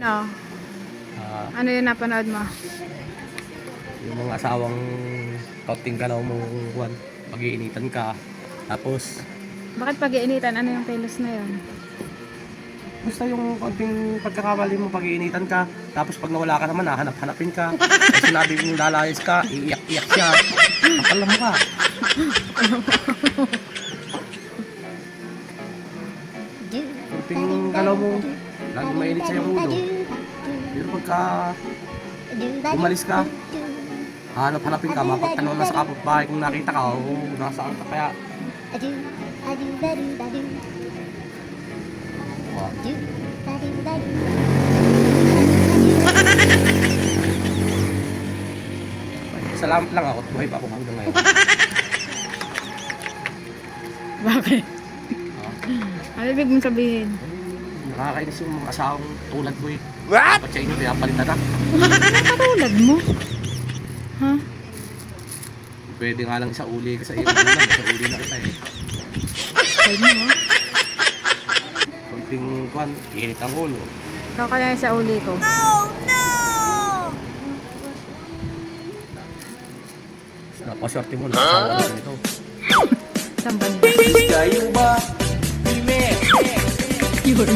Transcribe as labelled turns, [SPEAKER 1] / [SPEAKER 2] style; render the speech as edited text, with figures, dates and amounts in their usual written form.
[SPEAKER 1] Oh,
[SPEAKER 2] Ah,
[SPEAKER 1] ano yung napanood mo?
[SPEAKER 2] yung mga asawang kaunting galaw mo kuwan, pag-iinitan ka. Tapos,
[SPEAKER 1] Bakit pag-iinitan? Ano yung kilos na yun?
[SPEAKER 2] basta yung kaunting pagkakamali mo, pag-iinitan ka. Tapos pag nawala ka naman, hahanap-hanapin ka. Pag sinabi mong lalayas ka, iiyak-iyak siya. Kapal mo ka. Kaunting galaw mo, lagi mainit sa yung ulo. Pero pagka umalis ka, hanap-hanapin ka, mapagtanong na sa kapitbahay kung nakita ka o nasaan ka kaya. Wow. Salamat lang ako at buhay pa ako hanggang ngayon.
[SPEAKER 1] Bakit?
[SPEAKER 2] Ah,
[SPEAKER 1] Ano ibig mong sabihin?
[SPEAKER 2] nakakainis yung mga asawang tulad ko eh. Dapat sa inyo, pinapalitan na.
[SPEAKER 1] Katulad mo? Ha?
[SPEAKER 2] Pwede nga lang isa uli ka sa iyo. Isa uli na kita eh.
[SPEAKER 1] Sabi mo, ha?
[SPEAKER 2] Kunting kwan, init ang ulo.
[SPEAKER 1] Ikaw kaya yung sa uli ko.
[SPEAKER 2] Napaswerte mo na asawa mo nito.
[SPEAKER 1] Isang banda.
[SPEAKER 2] Kayo ba? Mime!
[SPEAKER 1] Yun.